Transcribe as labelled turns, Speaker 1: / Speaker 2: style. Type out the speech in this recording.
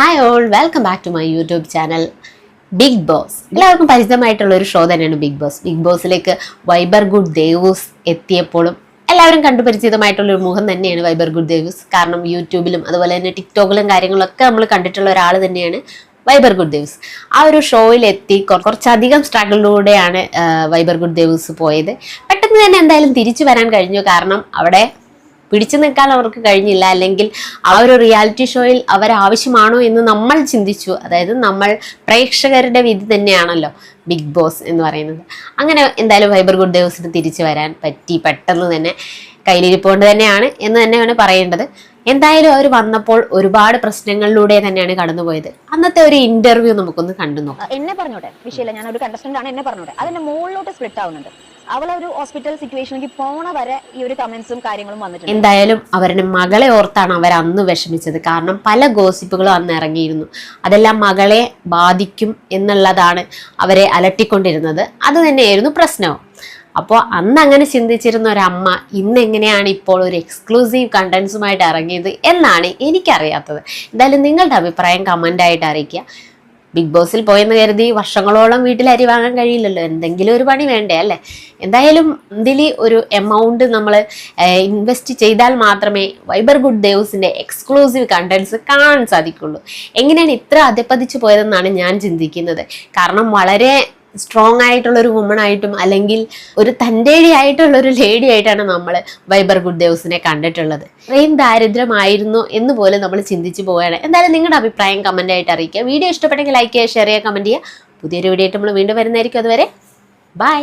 Speaker 1: Hi all, welcome back to my YouTube channel big boss. എല്ലാവർക്കും പരിചിതമായിട്ടുള്ള ഒരു show തന്നെയാണ് ബിഗ് ബോസ്. ബിഗ് ബോസിലേക്ക് വൈബർ ഗുഡ് ദേവൂസ് എത്തിയപ്പോഴും എല്ലാവരും കണ്ടുപരിചിതമായിട്ടുള്ള ഒരു മുഖം തന്നെയാണ് വൈബർ ഗുഡ് ദേവൂസ്. കാരണം യൂട്യൂബിലും അതുപോലെ തന്നെ ടിക്ടോക്കിലും കാര്യങ്ങളൊക്കെ നമ്മൾ കണ്ടിട്ടുള്ള ഒരാൾ തന്നെയാണ് വൈബർ ഗുഡ് ദേവൂസ്. ആ ഒരു ഷോയിലെത്തി കുറച്ചധികം സ്ട്രഗിളിലൂടെയാണ് വൈബർ ഗുഡ് ദേവൂസ് പോയത്. പെട്ടെന്ന് തന്നെ എന്തായാലും തിരിച്ചു വരാൻ കഴിഞ്ഞു. കാരണം അവിടെ പിടിച്ചു നിൽക്കാൻ അവർക്ക് കഴിഞ്ഞില്ല, അല്ലെങ്കിൽ ആ ഒരു റിയാലിറ്റി ഷോയിൽ അവരാവശ്യമാണോ എന്ന് നമ്മൾ ചിന്തിച്ചു. അതായത് നമ്മൾ പ്രേക്ഷകരുടെ വിധി തന്നെയാണല്ലോ ബിഗ് ബോസ് എന്ന് പറയുന്നത്. അങ്ങനെ എന്തായാലും വൈബർ ഗുഡ് ദേവൂസിന് തിരിച്ചു വരാൻ പറ്റി. പെട്ടെന്ന് തന്നെ കയ്യിലിരിപ്പുകൊണ്ട് തന്നെയാണ് എന്ന് തന്നെയാണ് പറയേണ്ടത്. എന്തായാലും അവർ വന്നപ്പോൾ ഒരുപാട് പ്രശ്നങ്ങളിലൂടെ തന്നെയാണ് കടന്നുപോയത്. അന്നത്തെ ഒരു ഇന്റർവ്യൂ നമുക്കൊന്ന് കണ്ടു നോക്കാം.
Speaker 2: എന്നെ പറഞ്ഞോട്ടെ, വിഷയമില്ല, ഞാൻ ഒരു കണ്ടസ്റ്റന്റ് ആണ്, എന്നെ പറഞ്ഞോട്ടെ. അതിന്റെ മുകളിലോട്ട് സ്പ്ലിറ്റ് ആവുന്നുണ്ട്. അവളൊരു ഹോസ്പിറ്റൽ സിറ്റുവേഷനിലേക്ക് പോണ വരെ ഈ ഒരു കമന്റ്സും കാര്യങ്ങളും വന്നിട്ടുണ്ട്.
Speaker 1: എന്തായാലും അവരുടെ മകളെ ഓർത്താണ് അവർ അന്ന് വിഷമിച്ചത്. കാരണം പല ഗോസിപ്പുകളും അന്ന് ഇറങ്ങിയിരുന്നു. അതെല്ലാം മകളെ ബാധിക്കും എന്നുള്ളതാണ് അവരെ അലട്ടിക്കൊണ്ടിരുന്നത്. അത് തന്നെയായിരുന്നു പ്രശ്നവും. അപ്പോൾ അന്ന് അങ്ങനെ ചിന്തിച്ചിരുന്ന ഒരമ്മ ഇന്ന് എങ്ങനെയാണ് ഇപ്പോൾ ഒരു എക്സ്ക്ലൂസീവ് കണ്ടന്റ്സുമായിട്ട് ഇറങ്ങിയത് എന്നാണ് എനിക്കറിയാത്തത്. എന്തായാലും നിങ്ങളുടെ അഭിപ്രായം കമൻ്റായിട്ട് അറിയിക്കുക. ബിഗ് ബോസിൽ പോയെന്ന് കരുതി വർഷങ്ങളോളം വീട്ടിൽ അരി വാങ്ങാൻ കഴിയില്ലല്ലോ, എന്തെങ്കിലും ഒരു പണി വേണ്ടേ അല്ലേ? എന്തായാലും ഇതിൽ ഒരു എമൗണ്ട് നമ്മൾ ഇൻവെസ്റ്റ് ചെയ്താൽ മാത്രമേ വൈബർ ഗുഡ് ദേവൂസിൻ്റെ എക്സ്ക്ലൂസീവ് കണ്ടന്റ്സ് കാണാൻ സാധിക്കുള്ളൂ. എങ്ങനെയാണ് ഇത്ര അധപ്പതിച്ചു പോയതെന്നാണ് ഞാൻ ചിന്തിക്കുന്നത്. കാരണം വളരെ സ്ട്രോങ് ആയിട്ടുള്ള ഒരു വുമൺ ആയിട്ടും അല്ലെങ്കിൽ ഒരു തൻ്റെടിയായിട്ടുള്ള ഒരു ലേഡി ആയിട്ടാണ് നമ്മൾ വൈബർ ഗുഡ് ദേവൂസിനെ കണ്ടിട്ടുള്ളത്. ഇത്രയും ദാരിദ്ര്യമായിരുന്നു എന്ന് പോലും നമ്മൾ ചിന്തിച്ചു പോവുകയാണ്. എന്തായാലും നിങ്ങളുടെ അഭിപ്രായം കമൻ്റ് ആയിട്ട് അറിയിക്കുക. വീഡിയോ ഇഷ്ടപ്പെട്ടെങ്കിൽ ലൈക്ക് ചെയ്യുക, ഷെയർ ചെയ്യുക, കമൻറ്റ് ചെയ്യുക. പുതിയൊരു വീഡിയോ ആയിട്ട് നമ്മൾ വീണ്ടും വരുന്നതായിരിക്കും. അതുവരെ ബൈ.